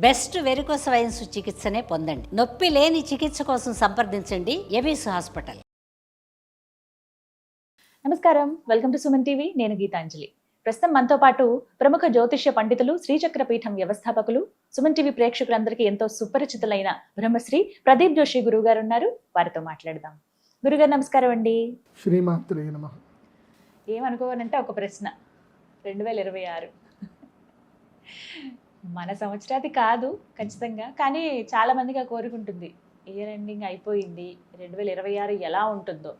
Best varicose wines చికిత్సనే పొందండి. నొప్పి లేని చికిత్స కోసం సంప్రదించండి ఎబిస్ హాస్పిటల్. నమస్కారం, వెల్కమ్ టు సుమన్ టీవీ. నేను గీతాంజలి. ప్రస్తుతం మనతో పాటు ప్రముఖ జ్యోతిష్య పండితులు, శ్రీచక్ర పీఠం వ్యవస్థాపకులు, సుమన్ టీవీ ప్రేక్షకులందరికీ ఎంతో సుపరిచితులైన బ్రహ్మశ్రీ ప్రదీప్ జోషి గురువు గారు ఉన్నారు. వారితో మాట్లాడదాం. గురుగారు నమస్కారం అండి. శ్రీమాత్రే నమః. ఏమనుకోవాలంటే ఒక ప్రశ్న, 2026 మన సంవత్సరాది కాదు ఖచ్చితంగా, కానీ చాలా మందికి ఆ కోరిక ఉంటుంది. ఇయర్ ఎండింగ్ అయిపోయింది, 2026 ఎలా ఉంటుందో.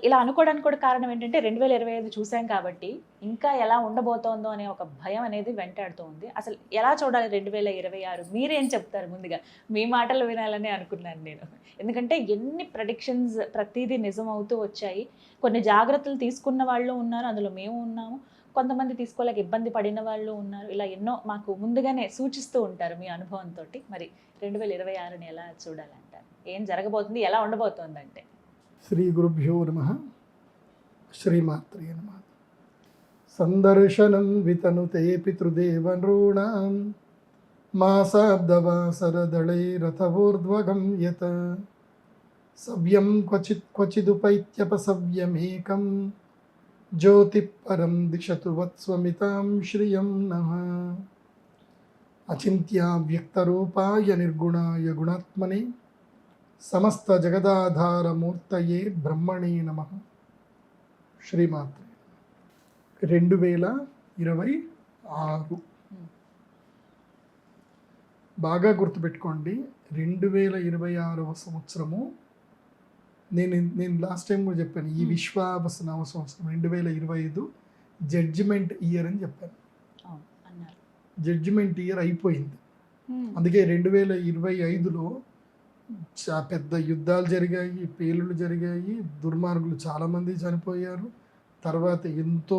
ఇలా అనుకోవడానికి కూడా కారణం ఏంటంటే 2025 చూసాం కాబట్టి ఇంకా ఎలా ఉండబోతోందో అనే ఒక భయం అనేది వెంటాడుతూ ఉంది. అసలు ఎలా చూడాలి 2026? మీరేం చెప్తారు? ముందుగా మీ మాటలు వినాలని అనుకున్నాను నేను. ఎందుకంటే ఎన్ని ప్రెడిక్షన్స్ ప్రతిదీ నిజం అవుతూ వచ్చాయి. కొన్ని జాగ్రత్తలు తీసుకున్న వాళ్ళు ఉన్నారు, అందులో మేము ఉన్నాము. కొంతమంది తీసుకోలేక ఇబ్బంది పడిన వాళ్ళు ఉన్నారు. ఇలా ఎన్నో మాకు ముందుగానే సూచిస్తూ ఉంటారు మీ అనుభవంతో. మరి 2026ని ఎలా చూడాలంటారు? ఏం జరగబోతుంది, ఎలా ఉండబోతోంది అంటే? శ్రీ గురుభ్యో నమః. శ్రీమాత్రే నమః. సందర్శనం వితనుతే పితృదేవనృణాం మాసాబ్దవాసరదళైరథవోర్ధ్వగం యత్ సవ్యం క్వచిదుపైత్యపసవ్యమేకం జ్యోతిఃపరం దిశతు వత్స్వమితాం శ్రియం నః. అచింత్యావ్యక్తరూపాయ నిర్గుణాయ గుణాత్మనే సమస్త జగదాధారమూర్తయే బ్రహ్మణే నమః. శ్రీమాత్రే. 2026 బాగా గుర్తుపెట్టుకోండి. 2026వ సంవత్సరము, నేను లాస్ట్ టైం కూడా చెప్పాను, ఈ విశ్వావసనామ సంవత్సరం 2025 జడ్జిమెంట్ ఇయర్ అని చెప్పాను. జడ్జిమెంట్ ఇయర్ అయిపోయింది. అందుకే 2025లో పెద్ద యుద్ధాలు జరిగాయి, పేలుళ్ళు జరిగాయి, దుర్మార్గులు చాలామంది చనిపోయారు. తర్వాత ఎంతో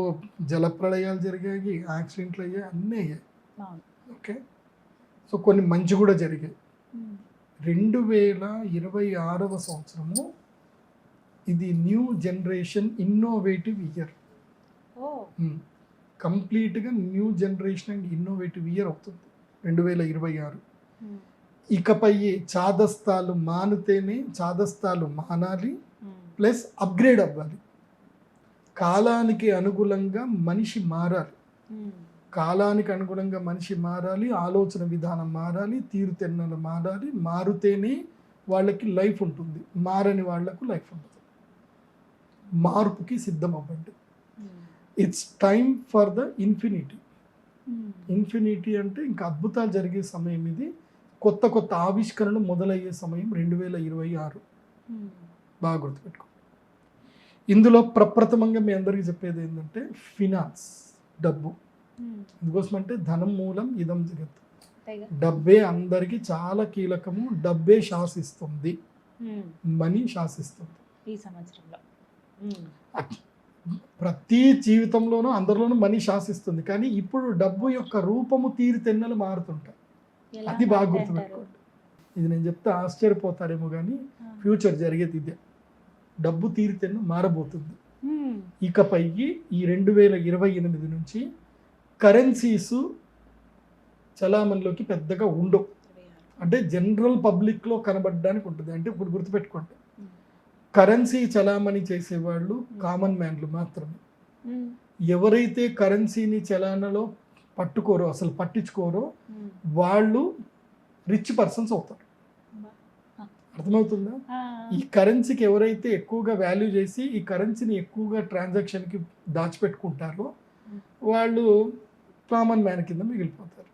జలప్రళయాలు జరిగాయి, యాక్సిడెంట్లు అయ్యాయి, అన్నీ అయ్యాయి. ఓకే, సో కొన్ని మంచి కూడా జరిగాయి. 2026వ సంవత్సరము ఇది న్యూ జనరేషన్ ఇన్నోవేటివ్ ఇయర్. కంప్లీట్గా new generation and innovative year అవుతుంది 2026. ఇకపై చాదస్తాలు మానితేనే, చాదస్తాలు మానాలి, ప్లస్ అప్గ్రేడ్ అవ్వాలి. కాలానికి అనుగుణంగా మనిషి మారాలి. కాలానికి అనుగుణంగా మనిషి మారాలి, ఆలోచన విధానం మారాలి, తీరుతెన్నలు మారాలి. మారుతేనే వాళ్ళకి లైఫ్ ఉంటుంది, మారని వాళ్లకు లైఫ్ ఉంటుంది. మార్పుకి సిద్ధం అవ్వండి. It's time for the infinity. Infinity అంటే ఇంకా అద్భుతాలు జరిగే సమయం ఇది. కొత్త కొత్త ఆవిష్కరణలు మొదలయ్యే సమయం 2026. బాగా గుర్తుపెట్టుకో. ఇందులో ప్రప్రథమంగా మీ అందరికీ చెప్పేది ఏంటంటే ఫినాన్స్, డబ్బు. ఎందుకోసం అంటే ధనం మూలం ఇదం జగత్. డబ్బే అందరికీ చాలా కీలకము. డబ్బే శాసిస్తుంది, మనీ శాసిస్తుంది ఈ సంవత్సరంలో. ప్రతి జీవితంలోనూ అందరిలోనూ మనీ శాసిస్తుంది. కానీ ఇప్పుడు డబ్బు యొక్క రూపము, తీరుతెన్నలు మారుతుంటాయి. అది బాగా గుర్తుపెట్టుకోండి. ఇది నేను చెప్తే ఆశ్చర్యపోతారేమో, కానీ ఫ్యూచర్ జరిగేది ఇదే. డబ్బు తీరుతెన్ను మారబోతుంది. ఇకపై ఈ 2028 నుంచి కరెన్సీస్ చలామణిలోకి పెద్దగా ఉండవు. అంటే జనరల్ పబ్లిక్లో కనబడడానికి ఉంటుంది. అంటే ఇప్పుడు గుర్తుపెట్టుకోండి, కరెన్సీ చలామణి చేసేవాళ్ళు కామన్ మ్యాన్లు మాత్రమే. ఎవరైతే కరెన్సీని చలానలో పట్టుకోరో, అసలు పట్టించుకోరో, వాళ్ళు రిచ్ పర్సన్స్ అవుతారు. అర్థమవుతుందా? ఈ కరెన్సీకి ఎవరైతే ఎక్కువగా వాల్యూ చేసి ఈ కరెన్సీని ఎక్కువగా ట్రాన్సాక్షన్కి దాచిపెట్టుకుంటారో వాళ్ళు కామన్ మ్యాన్ కింద మిగిలిపోతారు.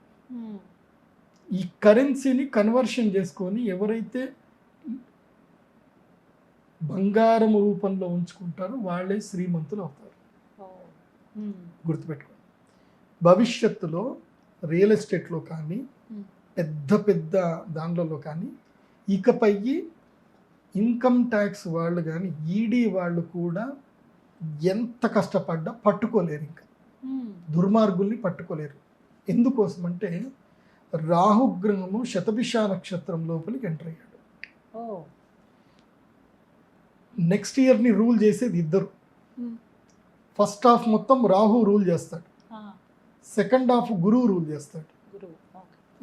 ఈ కరెన్సీని కన్వర్షన్ చేసుకొని ఎవరైతే బంగారం రూపంలో ఉంచుకుంటారో వాళ్ళే శ్రీమంతులు అవుతారు. గుర్తుపెట్టుకోండి. భవిష్యత్తులో రియల్ ఎస్టేట్లో కానీ, పెద్ద పెద్ద దాంట్లో కానీ, ఇకపై ఇన్కమ్ ట్యాక్స్ వాళ్ళు కానీ, ఈడీ వాళ్ళు కూడా ఎంత కష్టపడ్డా పట్టుకోలేరు. ఇంకా దుర్మార్గుల్ని పట్టుకోలేరు. ఎందుకోసం అంటే రాహుగ్రహము శతభిష నక్షత్రం లోపలికి ఎంటర్ అయ్యాడు. నెక్స్ట్ ఇయర్ని రూల్ చేసేది ఇద్దరు. ఫస్ట్ హాఫ్ మొత్తం రాహు రూల్ చేస్తాడు, సెకండ్ హాఫ్ గురువు రూల్ చేస్తాడు.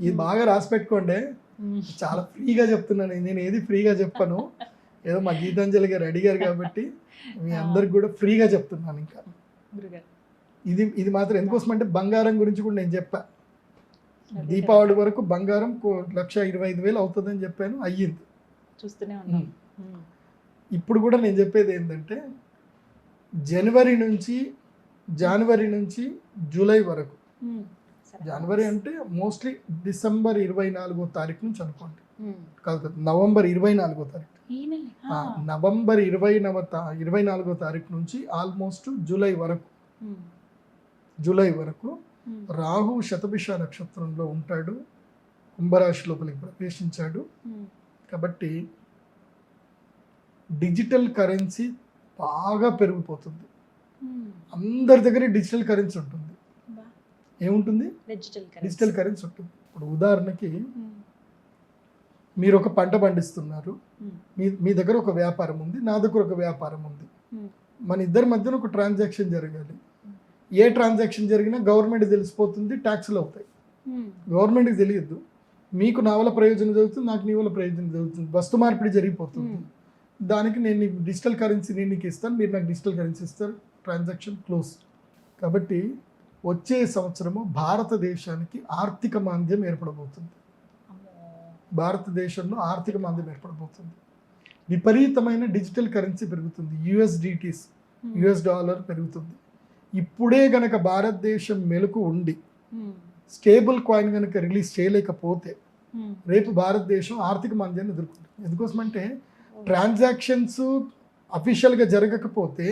ఇది బాగా రాసి పెట్టుకోండి. చాలా ఫ్రీగా చెప్తున్నాను, నేను ఏది ఫ్రీగా చెప్పను. ఏదో మా గీతాంజలి గారు అడిగారు కాబట్టి మీ అందరికి కూడా ఫ్రీగా చెప్తున్నాను. ఇంకా ఇది మాత్రం ఎందుకోసం అంటే బంగారం గురించి కూడా నేను చెప్పా. దీపావళి వరకు బంగారం 1,25,000 అవుతుందని చెప్పాను, అయ్యింది. చూస్తూనే ఉన్నాం. ఇప్పుడు కూడా నేను చెప్పేది ఏంటంటే జనవరి నుంచి జూలై వరకు, జనవరి అంటే మోస్ట్లీ డిసెంబర్ 24వ తారీఖు నుంచి అనుకోండి, కాదు నవంబర్ 24వ తారీఖు, నవంబర్ 24వ తారీఖు నుంచి ఆల్మోస్ట్ జూలై వరకు రాహు శతభిష నక్షత్రంలో ఉంటాడు, కుంభరాశి లోపలికి ప్రవేశించాడు. కాబట్టి డిజిటల్ కరెన్సీ బాగా పెరిగిపోతుంది. అందరి దగ్గర డిజిటల్ కరెన్సీ ఉంటుంది. ఏముంటుంది? డిజిటల్ కరెన్సీ ఉంటుంది. ఇప్పుడు ఉదాహరణకి మీరు ఒక పంట పండిస్తున్నారు, మీ దగ్గర ఒక వ్యాపారం ఉంది, నా దగ్గర ఒక వ్యాపారం ఉంది. మన ఇద్దరి మధ్యన ఒక ట్రాన్సాక్షన్ జరగాలి. ఏ ట్రాన్సాక్షన్ జరిగినా గవర్నమెంట్ తెలిసిపోతుంది, ట్యాక్స్లు అవుతాయి. గవర్నమెంట్కి తెలియదు, మీకు నా వల్ల ప్రయోజనం జరుగుతుంది, నాకు నీ వల్ల ప్రయోజనం జరుగుతుంది, వస్తు మార్పిడి జరిగిపోతుంది. దానికి నేను డిజిటల్ కరెన్సీ నేను నీకు ఇస్తాను, మీరు నాకు డిజిటల్ కరెన్సీ ఇస్తారు, ట్రాన్సాక్షన్ క్లోజ్. కాబట్టి వచ్చే సంవత్సరము భారతదేశానికి ఆర్థిక మాంద్యం ఏర్పడబోతుంది. భారతదేశంలో ఆర్థిక మాంద్యం ఏర్పడబోతుంది. విపరీతమైన డిజిటల్ కరెన్సీ పెరుగుతుంది. USDTs, US డాలర్ పెరుగుతుంది. ఇప్పుడే గనక భారతదేశం మెలకు ఉండి స్టేబుల్ కాయిన్ కనుక రిలీజ్ చేయలేకపోతే రేపు భారతదేశం ఆర్థిక మాంద్యాన్ని ఎదుర్కొంటుంది. ఎందుకోసమంటే ట్రాన్సాక్షన్స్ అఫీషియల్గా జరగకపోతే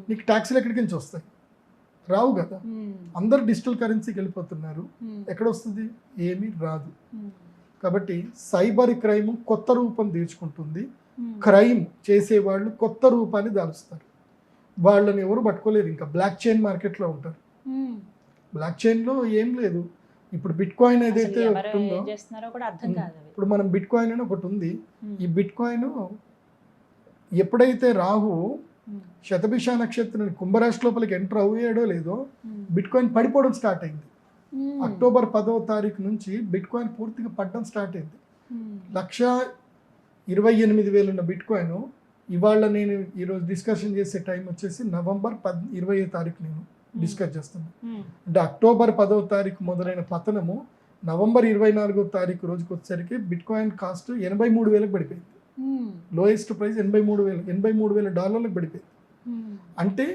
నీకు ట్యాక్స్లు ఎక్కడికి నుంచి వస్తాయి? రావు కదా. అందరు డిజిటల్ కరెన్సీకి వెళ్ళిపోతున్నారు, ఎక్కడ వస్తుంది? ఏమీ రాదు. కాబట్టి సైబర్ క్రైమ్ కొత్త రూపం తీర్చుకుంటుంది. క్రైమ్ చేసేవాళ్ళు కొత్త రూపాన్ని దాలుస్తారు. వాళ్ళని ఎవరు పట్టుకోలేరు. ఇంకా బ్లాక్ చైన్ మార్కెట్లో ఉంటారు. బ్లాక్ చైన్లో ఏం లేదు. ఇప్పుడు బిట్ కాయిన్ ఏదైతే ఒకటి ఉందో, ఇప్పుడు మనం బిట్ కాయిన్ అని ఒకటి ఉంది. ఈ బిట్ కాయిన్ ఎప్పుడైతే రాహు శతభిష నక్షత్రం కుంభరాశి లోపలికి ఎంటర్ అయ్యాడో లేదో బిట్ కాయిన్ పడిపోవడం స్టార్ట్ అయింది. అక్టోబర్ 10వ తారీఖు నుంచి బిట్ కాయిన్ పూర్తిగా పడడం స్టార్ట్ అయింది. 1,28,000 ఉన్న బిట్ కాయిన్ ఇవాళ నేను ఈరోజు డిస్కషన్ చేసే టైం వచ్చేసి నవంబర్ 20వ తారీఖు నేను డిస్కస్ చేస్తున్నాను. అంటే అక్టోబర్ 10వ తారీఖు మొదలైన పతనము నవంబర్ 24వ తారీఖు రోజుకి వచ్చేసరికి బిట్ కాయిన్ కాస్ట్ 83,000కి పడిపోయింది. లోయెస్ట్ ప్రైస్ 83,000 డాలర్లకు పడిపోయింది. అంటే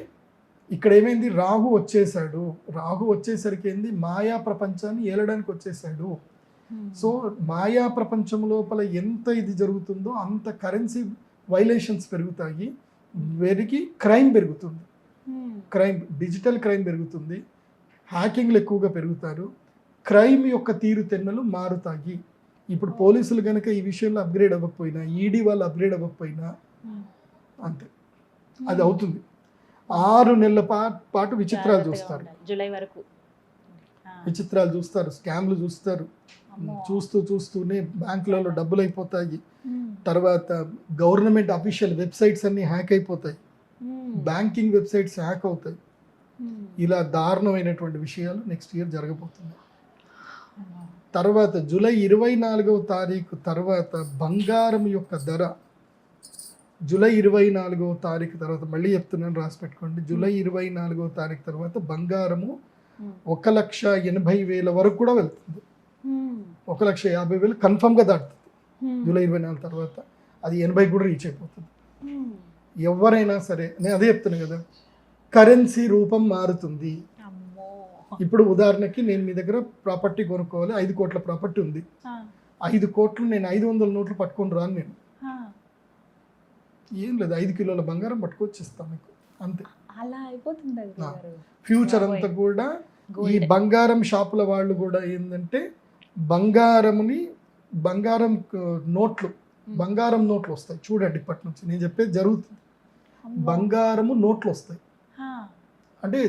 ఇక్కడ ఏమైంది? రాహు వచ్చేసాడు. రాహు వచ్చేసరికి ఏంది? మాయా ప్రపంచాన్ని ఏలడానికి వచ్చేసాడు. సో మాయా ప్రపంచం లోపల ఎంత ఇది జరుగుతుందో అంత కరెన్సీ వైలేషన్స్ పెరుగుతాయి, క్రైమ్ పెరుగుతుంది. డిజిటల్ క్రైమ్ పెరుగుతుంది, హ్యాకింగ్లు ఎక్కువగా పెరుగుతారు, క్రైమ్ యొక్క తీరుతెన్నులు మారుతాయి. ఇప్పుడు పోలీసులు కనుక ఈ విషయంలో అప్గ్రేడ్ అవ్వకపోయినా, ఈడీ వాళ్ళు అప్గ్రేడ్ అవ్వకపోయినా అంతే, అది అవుతుంది. 6 నెలల పాటు విచిత్రాలు చూస్తారు. జూలై వరకు విచిత్రాలు చూస్తారు, స్కామ్లు చూస్తారు. చూస్తూనే బ్యాంకులలో డబ్బులు అయిపోతాయి. తర్వాత గవర్నమెంట్ అఫీషియల్ వెబ్సైట్స్ అన్ని హ్యాక్ అయిపోతాయి, బ్యాంకింగ్ వెబ్సైట్స్ హ్యాక్ అవుతాయి. ఇలా దారుణమైనటువంటి విషయాలు నెక్స్ట్ ఇయర్ జరగబోతున్నాయి. తర్వాత జూలై 24వ తారీఖు తర్వాత బంగారం యొక్క ధర, జూలై 24వ తారీఖు తర్వాత, మళ్ళీ చెప్తున్నాను రాసి పెట్టుకోండి, జూలై 24వ తారీఖు తర్వాత బంగారము 1,80,000 వరకు కూడా వెళ్తుంది. 1,50,000 కన్ఫర్మ్గా దాటుతుంది. జూలై 24 తర్వాత అది 80 కూడా రీచ్ అయిపోతుంది. ఎవరైనా సరే, నేను అదే చెప్తున్నాను కదా, కరెన్సీ రూపం మారుతుంది. ఇప్పుడు ఉదాహరణకి నేను మీ దగ్గర ప్రాపర్టీ కొనుక్కోవాలి, 5 కోట్ల ప్రాపర్టీ ఉంది. 5 కోట్లు నేను 500 నోట్లు పట్టుకొని రాను. నేను ఏం లేదు, 5 కిలోల బంగారం పట్టుకొచ్చి ఇస్తాను మీకు, అంతే. అలా అయిపోతుంది. ఫ్యూచర్ అంతా కూడా ఈ బంగారం షాపుల వాళ్ళు కూడా ఏంటంటే బంగారం నోట్లు వస్తాయి. చూడండి, ఇప్పటి నుంచి నేను చెప్పేది జరుగుతుంది. బంగారము నోట్లు వస్తాయి. అంటే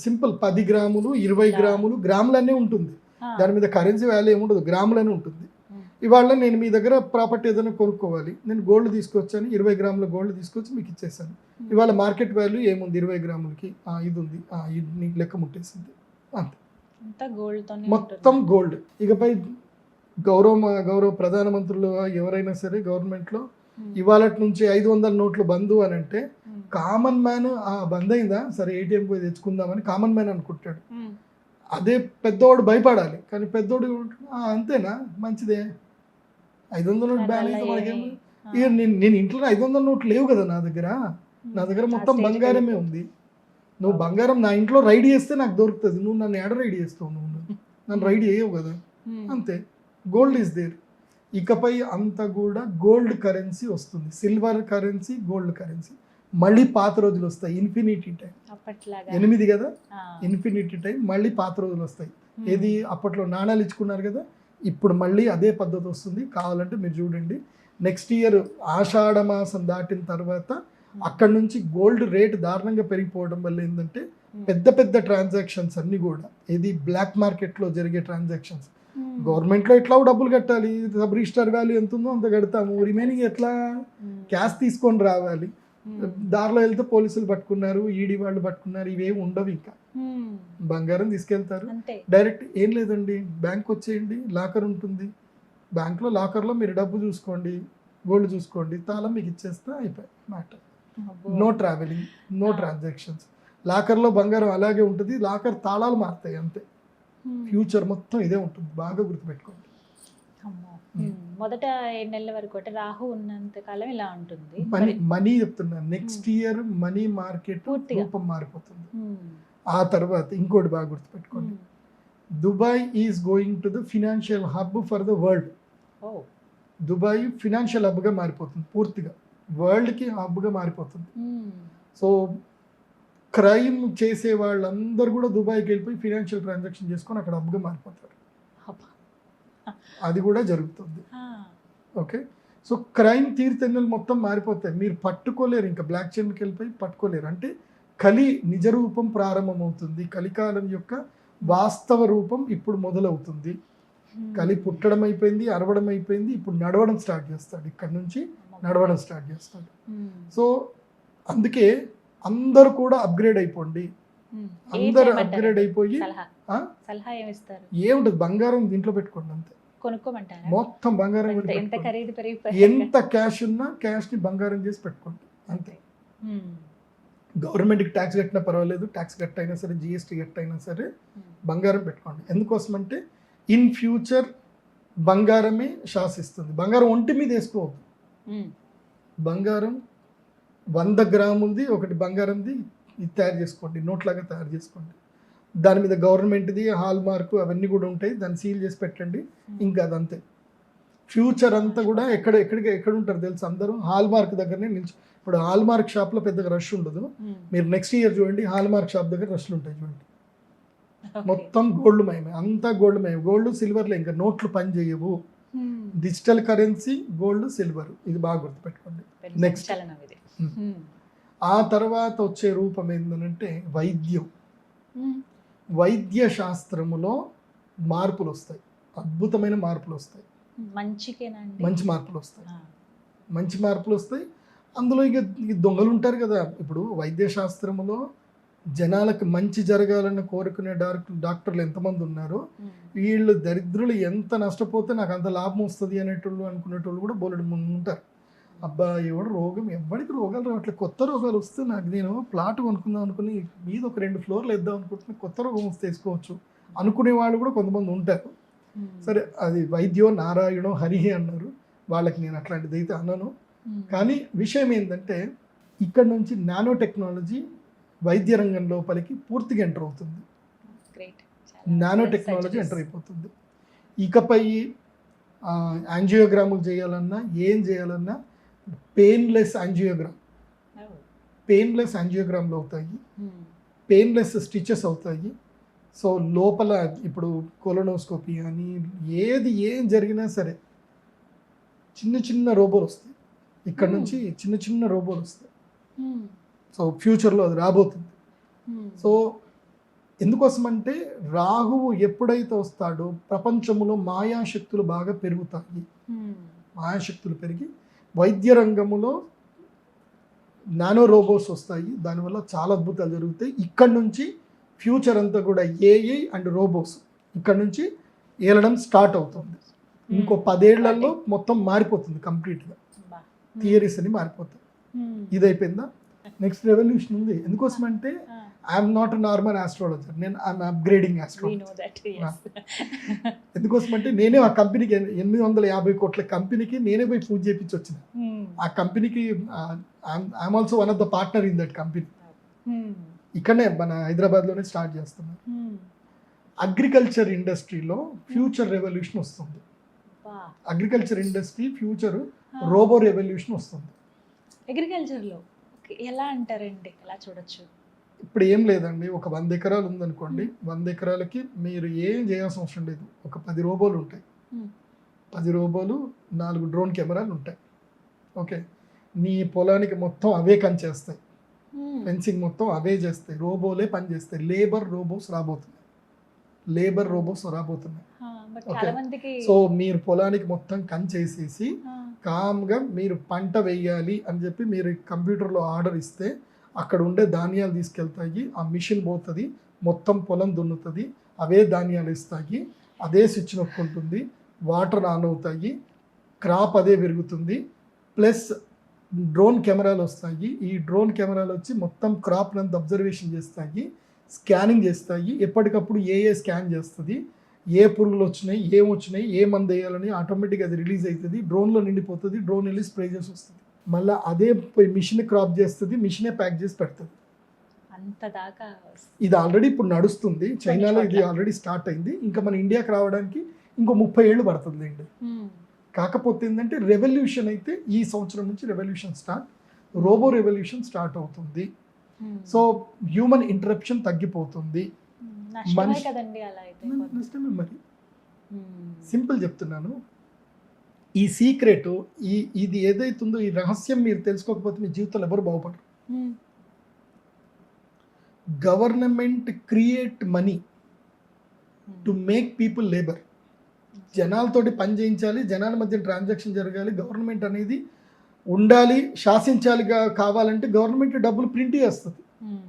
సింపుల్ 10 గ్రాములు 20 గ్రాములు గ్రాములనే ఉంటుంది. దాని మీద కరెన్సీ వాల్యూ ఏముండదు, గ్రాములనే ఉంటుంది. ఇవాళ నేను మీ దగ్గర ప్రాపర్టీ ఏదైనా కొనుక్కోవాలి, నేను గోల్డ్ తీసుకొచ్చాను, 20 గ్రాముల గోల్డ్ తీసుకొచ్చి మీకు ఇచ్చేసాను. ఇవాళ మార్కెట్ వాల్యూ ఏముంది? 20 గ్రాములకి ఇది ఉంది, ఇది నీకు లెక్క ముట్టేసింది, అంతే. మొత్తం గోల్డ్. ఇకపై గౌరవ ప్రధానమంత్రులు ఎవరైనా సరే గవర్నమెంట్లో ఇవాళ నుంచి 500 నోట్లు బంధు అని అంటే కామన్ మ్యాన్ బంద్ అయిందా సరే ఏటీఎం పోయి తెచ్చుకుందామని కామన్ మ్యాన్ అనుకుంటాడు. అదే పెద్దోడు భయపడాలి. కానీ పెద్దోడు అంతేనా మంచిదే 500 నోట్ బ్యాన్ అయితే మనకేమో ఇక నేను ఇంట్లో 500 నోట్లు లేవు కదా నా దగ్గర మొత్తం బంగారమే ఉంది. నువ్వు బంగారం నా ఇంట్లో రైడ్ చేస్తే నాకు దొరుకుతుంది. నువ్వు నన్ను ఎడ రైడ్ చేస్తావు, నువ్వు నన్ను రైడ్ చేయవు కదా. అంతే, గోల్డ్ ఈజ్ దేర్. ఇకపై అంతా కూడా గోల్డ్ కరెన్సీ వస్తుంది. Silver currency, gold currency. మళ్ళీ పాత రోజులు వస్తాయి. ఇన్ఫినిటీ టైం 8 కదా, ఇన్ఫినిటీ టైం మళ్ళీ పాత రోజులు వస్తాయి. ఏది అప్పట్లో నాణాలు ఇచ్చుకున్నారు కదా, ఇప్పుడు మళ్ళీ అదే పద్ధతి వస్తుంది. కావాలంటే మీరు చూడండి, నెక్స్ట్ ఇయర్ ఆషాఢ మాసం దాటిన తర్వాత అక్కడ నుంచి గోల్డ్ రేట్ దారుణంగా పెరిగిపోవడం వల్ల ఏంటంటే పెద్ద పెద్ద ట్రాన్సాక్షన్స్ అన్నీ కూడా ఇది బ్లాక్ మార్కెట్లో జరిగే ట్రాన్సాక్షన్స్. గవర్నమెంట్లో ఎట్లా డబ్బులు కట్టాలి, సబ్ రిజిస్టర్ వాల్యూ ఎంత ఉందో అంత కడతాము. రిమైనింగ్ ఎట్లా క్యాష్ తీసుకొని రావాలి. దారిలో వెళ్తే పోలీసులు పట్టుకున్నారు, ఈడీ వాళ్ళు పట్టుకున్నారు, ఇవేమి ఉండవు. ఇంకా బంగారం తీసుకెళ్తారు డైరెక్ట్. ఏం లేదండి, బ్యాంక్ వచ్చేయండి, లాకర్ ఉంటుంది, బ్యాంక్లో లాకర్లో మీరు డబ్బు చూసుకోండి, గోల్డ్ చూసుకోండి, తాళం మీకు ఇచ్చేస్తే అయిపోయి matter. No travelling, no transactions. లాకర్లో బంగారం అలాగే ఉంటుంది, లాకర్ తాళాలు మారుతాయి అంతే. ఫ్యూచర్ మొత్తం ఇదే ఉంటుంది, బాగా గుర్తుపెట్టుకోండి. మొదట 7 నెలల వరకు అంటే రాహు ఉన్నంత కాలం ఇలా ఉంటుంది. మనీ చెప్తున్నాను, నెక్స్ట్ ఇయర్ మనీ మార్కెట్ రూపం మారిపోతుంది. ఆ తర్వాత ఇంకోటి బాగా గుర్తుపెట్టుకోండి, Dubai is going to the financial hub for the world. Dubai financial హబ్గా మారిపోతుంది, పూర్తిగా వరల్డ్కి హబ్గా మారిపోతుంది. సో క్రైమ్ చేసే వాళ్ళందరూ కూడా దుబాయ్కి వెళ్ళిపోయి ఫినాన్షియల్ ట్రాన్సాక్షన్ చేసుకొని అక్కడ హబ్గా మారిపోతారు. అది కూడా జరుగుతుంది. ఓకే, సో క్రైమ్ తీరుతెన్నులు మొత్తం మారిపోతాయి. మీరు పట్టుకోలేరు, ఇంకా బ్లాక్ చైన్కి వెళ్ళిపోయి పట్టుకోలేరు. అంటే కలి నిజ రూపం ప్రారంభమవుతుంది. కలికాలం యొక్క వాస్తవ రూపం ఇప్పుడు మొదలవుతుంది. కలి పుట్టడం అయిపోయింది, అరవడం అయిపోయింది, ఇప్పుడు నడవడం స్టార్ట్ చేస్తాడు. ఇక్కడ నుంచి నడవడం స్టార్ట్ చేస్తాడు. సో అందుకే అందరూ కూడా అప్గ్రేడ్ అయిపోండి. అందరూ అప్గ్రేడ్ అయిపోయి ఏముంటుంది, బంగారం దీంట్లో పెట్టుకోండి అంతే. కొనుక్కోమంటారా? మొత్తం బంగారం, ఎంత క్యాష్ ఉన్నా క్యాష్ని బంగారం చేసి పెట్టుకోండి అంతే. గవర్నమెంట్కి ట్యాక్స్ కట్టినా పర్వాలేదు, ట్యాక్స్ కట్టైనా సరే, జిఎస్టీ కట్టైనా సరే బంగారం పెట్టుకోండి. ఎందుకోసం అంటే ఇన్ ఫ్యూచర్ బంగారమే శాసిస్తుంది. బంగారం ఒంటి మీద వేసుకోవద్దు. బంగారం 100 గ్రాములది ఒకటి బంగారంది ఇది తయారు చేసుకోండి, నోట్లాగా తయారు చేసుకోండి. దాని మీద గవర్నమెంట్ది హాల్ మార్కు అవన్నీ కూడా ఉంటాయి, దాన్ని సీల్ చేసి పెట్టండి. ఇంకా అదంతే. ఫ్యూచర్ అంతా కూడా ఎక్కడ ఉంటారు తెలుసు, అందరూ హాల్ మార్క్ దగ్గరనే నిల్చు. ఇప్పుడు హాల్ మార్క్ షాప్లో పెద్దగా రష్ ఉండదు. మీరు నెక్స్ట్ ఇయర్ చూడండి, హాల్ మార్క్ షాప్ దగ్గర రష్లు ఉంటాయి చూడండి. మొత్తం గోల్డ్ మయమే, అంతా గోల్డ్ మయమే. గోల్డ్ సిల్వర్లో ఇంకా నోట్లు పని చేయవు. డిజిటల్ కరెన్సీ గోల్డ్, సిల్వర్, ఇది బాగా గుర్తుపెట్టుకోండి. నెక్స్ట్ ఆ తర్వాత వచ్చే రూపం ఏంటంటే వైద్యం. వైద్య శాస్త్రములో మార్పులు వస్తాయి, అద్భుతమైన మార్పులు వస్తాయి. మంచి మార్పులు వస్తాయి, మంచి మార్పులు వస్తాయి. అందులో ఇక దొంగలు ఉంటారు కదా. ఇప్పుడు వైద్య శాస్త్రములో జనాలకు మంచి జరగాలని కోరుకునే డాక్టర్లు ఎంతమంది ఉన్నారో, వీళ్ళు దరిద్రులు ఎంత నష్టపోతే నాకు అంత లాభం వస్తుంది అనేటోళ్ళు అనుకునేటోళ్ళు కూడా బోలెడు ముందు ఉంటారు. అబ్బా ఎవడు రోగం, ఎవరికి రోగాలు రావట్లేదు, కొత్త రోగాలు వస్తే నాకు నేను ప్లాట్ కొనుక్కుందాం అనుకుని మీద ఒక 2 ఫ్లోర్లు వేద్దాం అనుకుంటున్నా, కొత్త రోగం వస్తే వేసుకోవచ్చు అనుకునే వాళ్ళు కూడా కొంతమంది ఉంటారు. సరే, అది వైద్యో నారాయణో హరిహి అన్నారు, వాళ్ళకి నేను అట్లాంటిది అయితే అన్నాను. కానీ విషయం ఏంటంటే ఇక్కడ నుంచి నానో టెక్నాలజీ వైద్య రంగం లోపలికి పూర్తిగా ఎంటర్ అవుతుంది. నానో టెక్నాలజీ ఎంటర్ అయిపోతుంది. ఇకపై యాంజియోగ్రాములు చేయాలన్నా, ఏం చేయాలన్నా పెయిన్లెస్ యాంజియోగ్రామ్లు అవుతాయి, పెయిన్లెస్ స్టిచెస్ అవుతాయి. సో లోపల ఇప్పుడు కొలోనోస్కోపీ అని ఏం జరిగినా సరే చిన్న చిన్న రోబోలు వస్తాయి. ఇక్కడ నుంచి చిన్న చిన్న రోబోలు వస్తాయి. సో ఫ్యూచర్లో అది రాబోతుంది. సో ఎందుకోసం అంటే రాహువు ఎప్పుడైతే వస్తాడో ప్రపంచంలో మాయాశక్తులు బాగా పెరుగుతాయి. మాయాశక్తులు పెరిగి వైద్య రంగంలో నానో రోబోట్స్ వస్తాయి. దానివల్ల చాలా అద్భుతాలు జరుగుతాయి. ఇక్కడ నుంచి ఫ్యూచర్ అంతా కూడా ఏఐ అండ్ రోబోట్స్ ఇక్కడ నుంచి ఏలడం స్టార్ట్ అవుతుంది. ఇంకో 10 ఏళ్లలో మొత్తం మారిపోతుంది కంప్లీట్గా, బా. థియరీస్ అని మారిపోతాయి. Hmm. ఇది అయిపోయిందా, నెక్స్ట్ రెవల్యూషన్ ఉంది. ఎందుకోసం అంటే Ah, I'm not normal astrologer, నేను I'm upgrading we astrologer. know that, yes. ఎందుకోసం అంటే నేనే ఆ కంపెనీకి 850 కోట్ల కంపెనీకి నేనే పోయి పూజ చేయించి వచ్చిన. Hmm. ఆ కంపెనీకి I'm also one of the partner in that company. Hmm. ఇక్కడనే మన హైదరాబాద్లోనే స్టార్ట్ చేస్తున్నాం. Hmm. అగ్రికల్చర్ ఇండస్ట్రీలో ఫ్యూచర్ రెవల్యూషన్ వస్తుంది. బా. Agriculture industry future robo revolution వస్తుంది. అగ్రికల్చర్లో ఎలా అంటారండి, ఎలా చూడొచ్చు? ఇప్పుడు ఏం లేదండి, ఒక 100 ఎకరాలు ఉందనుకోండి, 100 ఎకరాలకి మీరు ఏం చేయాల్సిన అవసరం లేదు. ఒక 10 రోబోలు ఉంటాయి, Hmm. 10 రోబోలు, 4 డ్రోన్ కెమెరాలు ఉంటాయి. ఓకే, నీ పొలానికి మొత్తం అవే చేస్తాయి, Hmm. ఫెన్సింగ్ మొత్తం అవే చేస్తాయి, రోబోలే పని చేస్తాయి. లేబర్ రోబోస్ రాబోతున్నాయి. Ah, but Okay. చాలా మందికి సో మీరు పొలానికి మొత్తం చేసేసి Ah. కామ్గా మీరు పంట వేయాలి అని చెప్పి మీరు కంప్యూటర్లో ఆర్డర్ ఇస్తే అక్కడ ఉండే ధాన్యాలు తీసుకెళ్తాయి, ఆ మిషన్ పోతుంది, మొత్తం పొలం దున్నుతుంది, అవే ధాన్యాలు ఇస్తాయి, అదే స్విచ్ నొక్కుంటుంది, వాటర్ ఆన్ అవుతాయి, క్రాప్ అదే పెరుగుతుంది. ప్లస్ డ్రోన్ కెమెరాలు వస్తాయి, ఈ డ్రోన్ కెమెరాలు వచ్చి మొత్తం క్రాప్ నంత అబ్జర్వేషన్ చేస్తాయి, స్కానింగ్ చేస్తాయి, ఎప్పటికప్పుడు ఏ స్కాన్ చేస్తుంది, ఏ పురుగులు వచ్చినాయి, ఏం వచ్చినాయి, ఏ మందు వేయాలని ఆటోమేటిక్గా అది రిలీజ్ అవుతుంది, డ్రోన్లో నిండిపోతుంది, డ్రోన్ వెళ్ళి స్ప్రే చేసి వస్తుంది, మళ్ళీ అదే మిషన్ క్రాప్ చేస్తుంది, మిషనే ప్యాక్ చేసి పెడుతుంది. అంత దాకా ఇది ఆల్రెడీ ఇప్పుడు నడుస్తుంది, చైనాలో ఇది ఆల్రెడీ స్టార్ట్ అయింది. ఇంకా మన ఇండియాకి రావడానికి ఇంకో 30 ఏళ్ళు పడుతుంది అండి. కాకపోతే ఏంటంటే రెవల్యూషన్ అయితే ఈ సంవత్సరం నుంచి revolution start, robo revolution start అవుతుంది. సో హ్యూమన్ ఇంటరప్షన్ తగ్గిపోతుంది. నష్టమే మనిషి- కదండి అలా అయితే. నష్టమే మరి, Hmm. సింపుల్ చెప్తున్నాను. ఈ సీక్రెట్ ఇది ఏదైతుందో ఈ రహస్యం మీరు తెలుసుకోకపోతే మీ జీవితంలో ఎవరు బాగుపడరు. Hmm. Government create money to make people labour. జనాలతోటి పని చేయించాలి, జనాల మధ్య ట్రాన్సాక్షన్ జరగాలి, గవర్నమెంట్ అనేది ఉండాలి, శాసించాలి. కావాలంటే గవర్నమెంట్ డబ్బులు ప్రింట్ చేస్తుంది, Hmm.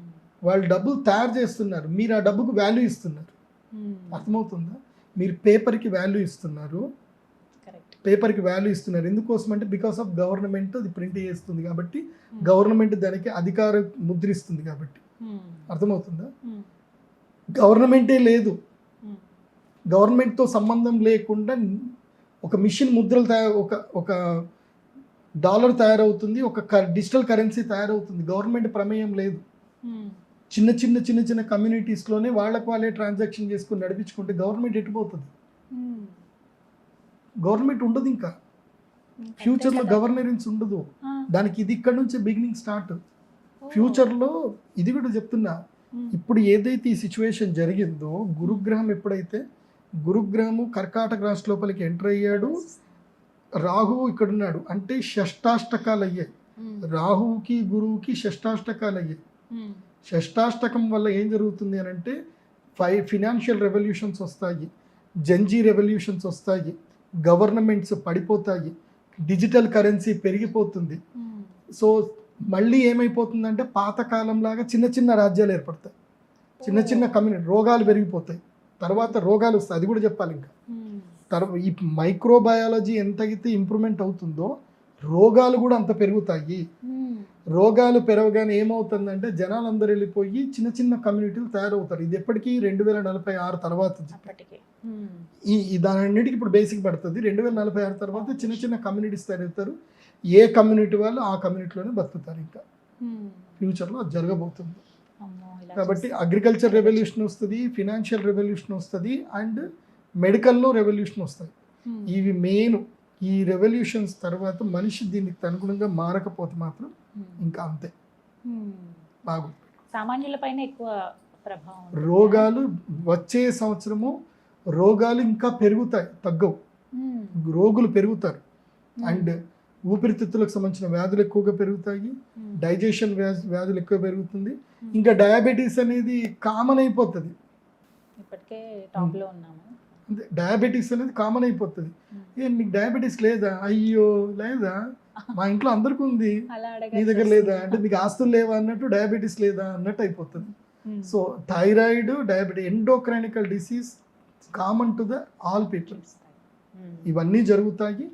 వాళ్ళు డబ్బులు తయారు చేస్తున్నారు, మీరు ఆ డబ్బుకు వాల్యూ ఇస్తున్నారు. Hmm. అర్థమవుతుందా? మీరు పేపర్కి వాల్యూ ఇస్తున్నారు, Correct. పేపర్కి వాల్యూ ఇస్తున్నారు. ఎందుకోసం అంటే బికాస్ ఆఫ్ గవర్నమెంట్ అది ప్రింట్ చేస్తుంది కాబట్టి, Hmm. గవర్నమెంట్ దానికి అధికార ముద్రిస్తుంది కాబట్టి. Hmm. అర్థమవుతుందా? Hmm. గవర్నమెంటే లేదు, Hmm. గవర్నమెంట్తో సంబంధం లేకుండా ఒక మిషన్ ముద్రలు ఒక డాలర్ తయారవుతుంది, ఒక డిజిటల్ కరెన్సీ తయారవుతుంది. గవర్నమెంట్ ప్రమేయం లేదు. Hmm. చిన్న కమ్యూనిటీస్లోనే వాళ్ళే ట్రాన్సాక్షన్ చేసుకుని నడిపించుకుంటే గవర్నమెంట్ ఎటుపోతుంది? Hmm. గవర్నమెంట్ ఉండదు, ఇంకా అంతే ఫ్యూచర్లో కదా. గవర్నరెన్స్ ఉండదు. Ah. దానికి ఇది ఇక్కడ నుంచి బిగినింగ్ స్టార్ట్. Oh. ఫ్యూచర్లో ఇది కూడా చెప్తున్నా, Hmm. ఇప్పుడు ఏదైతే ఈ సిచ్యువేషన్ జరిగిందో, గురుగ్రహం ఎప్పుడైతే గురుగ్రహము కర్కాటక రాశి లోపలికి ఎంటర్ అయ్యాడు, రాహువు ఇక్కడ ఉన్నాడు అంటే షష్టాష్టకాలు అయ్యాయి. Hmm. రాహువుకి గురువుకి షష్టాష్టకాలు అయ్యాయి. Hmm. షష్టాష్టకం వల్ల ఏం జరుగుతుంది అని అంటే ఫినాన్షియల్ రెవల్యూషన్స్ వస్తాయి, జంజీ రెవల్యూషన్స్ వస్తాయి, గవర్నమెంట్స్ పడిపోతాయి, డిజిటల్ కరెన్సీ పెరిగిపోతుంది. Hmm. సో మళ్ళీ ఏమైపోతుందంటే పాతకాలంలాగా చిన్న రాజ్యాలు ఏర్పడతాయి, చిన్న కమ్యూనిటీ, రోగాలు పెరిగిపోతాయి, తర్వాత రోగాలు వస్తాయి. అది కూడా చెప్పాలి. ఇంకా Hmm. ఈ మైక్రోబయాలజీ ఎంతైతే ఇంప్రూవ్మెంట్ అవుతుందో రోగాలు కూడా అంత పెరుగుతాయి. Hmm. రోగాలు పెరగగానే ఏమవుతుందంటే జనాలందరూ వెళ్ళిపోయి చిన్న కమ్యూనిటీలు తయారవుతారు. ఇది ఎప్పటికీ 2046 తర్వాత అప్పటికి. Hmm. దానన్నిటికీ ఇప్పుడు బేసిక్ పడుతుంది. 2046 తర్వాత చిన్న కమ్యూనిటీస్ తయారవుతారు. ఏ కమ్యూనిటీ వాళ్ళు ఆ కమ్యూనిటీలోనే బతుకుతారు. ఇంకా Hmm. ఫ్యూచర్లో అది జరగబోతుంది. అమ్మో, ఇలా కాబట్టి చూస్తే- అగ్రికల్చర్ రెవల్యూషన్ వస్తుంది, ఫినాన్షియల్ రెవల్యూషన్ వస్తుంది, అండ్ మెడికల్లో రెవల్యూషన్ వస్తుంది. Hmm. ఇవి మెయిన్. ఈ రెవల్యూషన్స్ తర్వాత మనిషి దీనికి అనుగుణంగా మారకపోతే మాత్రం Hmm. ఇంకా అంతే Hmm. బాగుంది. సామాన్యులపైన ఎక్కువ ప్రభావం ఉంటుంది. రోగాలు వచ్చే సంవత్సరము రోగాలు ఇంకా పెరుగుతాయి, తగ్గవు. Hmm. రోగులు పెరుగుతారు, Hmm. అండ్ ఊపిరితిత్తులకు సంబంధించిన వ్యాధులు ఎక్కువగా పెరుగుతాయి, Hmm. డైజెషన్ వ్యాధులు ఎక్కువ పెరుగుతుంది, Hmm. ఇంకా డయాబెటీస్ అనేది కామన్ అయిపోతుంది. ఇప్పటికే టాప్ లో ఉన్నాము. అంటే డయాబెటీస్ అనేది కామన్ అయిపోతుంది. Hmm. నీకు డయాబెటీస్ లేదా? అయ్యో లేదా, మా ఇంట్లో అందరికీ ఉంది, అలా నీ అడగాల్సి దగ్గర లేదా వస్తుంది. అంటే మీకు ఆస్తులు లేవా అన్నట్టు, డయాబెటీస్ లేదా అన్నట్టు అయిపోతుంది. Hmm. So thyroid, diabetes, endocrinical disease common to the all people. ఇవన్నీ జరుగుతాయి.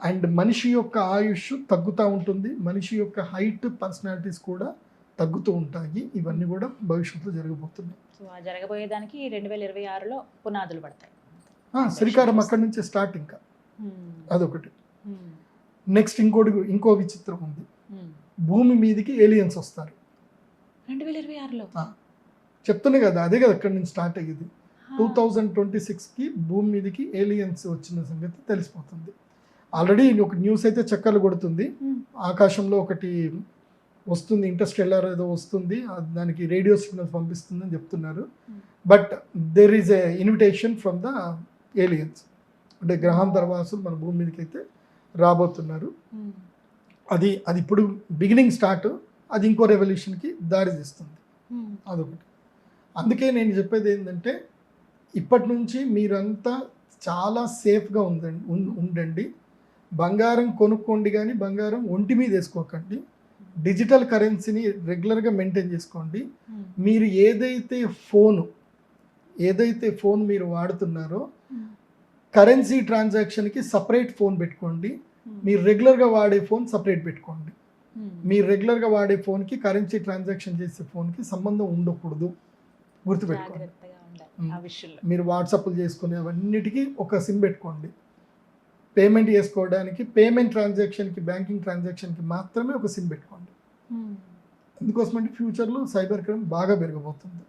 అండ్ మనిషి యొక్క ఆయుష్ తగ్గుతూ ఉంటుంది, మనిషి యొక్క హైట్, పర్సనాలిటీస్ కూడా తగ్గుతూ ఉంటాయి. ఇవన్నీ కూడా భవిష్యత్తులో జరగబోతున్నాయి. సో ఆ జరగబోయేదానికి 2026లో పునాదులు పడతాయి. శ్రీకారం అక్కడి నుంచే స్టార్ట్. ఇంకా అదొకటి. నెక్స్ట్ ఇంకో విచిత్రం ఉంది. భూమి మీదకి ఏలియన్స్ వస్తారు 2026లో. చెప్తున్నా కదా, అదే కదా అక్కడి నుంచి స్టార్ట్ అయ్యేది. 2026కి భూమి మీదకి ఏలియన్స్ వచ్చిన సంగతి తెలిసిపోతుంది. ఆల్రెడీ ఒక న్యూస్ అయితే చక్కర్లు కొడుతుంది. ఆకాశంలో ఒకటి వస్తుంది, ఇంటర్స్టెల్లార్ ఏదో వస్తుంది, దానికి రేడియో సిగ్నల్స్ పంపిస్తుందని చెప్తున్నారు. But there is a invitation from the aliens, అంటే గ్రహాంతర వాసులు మన భూమి మీదకి అయితే రాబోతున్నారు. అది ఇప్పుడు బిగినింగ్ స్టార్ట్, అది ఇంకో రెవల్యూషన్కి దారి తీస్తుంది. అదొకటి. అందుకే నేను చెప్పేది ఏంటంటే, ఇప్పటి నుంచి మీరంతా చాలా సేఫ్గా ఉండండి. బంగారం కొనుక్కోండి, కానీ బంగారం ఒంటి మీద వేసుకోకండి. డిజిటల్ కరెన్సీని రెగ్యులర్గా మెయింటైన్ చేసుకోండి. మీరు ఏదైతే ఫోన్ మీరు వాడుతున్నారో, కరెన్సీ ట్రాన్సాక్షన్కి సపరేట్ ఫోన్ పెట్టుకోండి. మీరు రెగ్యులర్గా వాడే ఫోన్ సపరేట్ పెట్టుకోండి. మీరు రెగ్యులర్గా వాడే ఫోన్కి, కరెన్సీ ట్రాన్సాక్షన్ చేసే ఫోన్కి సంబంధం ఉండకూడదు, గుర్తుపెట్టుకోండి. మీరు వాట్సాప్లు చేసుకునే అవన్నిటికీ ఒక సిమ్ పెట్టుకోండి. పేమెంట్ చేసుకోవడానికి, పేమెంట్ ట్రాన్సాక్షన్కి, బ్యాంకింగ్ ట్రాన్సాక్షన్కి మాత్రమే ఒక సిమ్ పెట్టుకోండి. అందుకోసమంటే ఫ్యూచర్లో సైబర్ క్రైమ్ బాగా పెరగబోతుంది.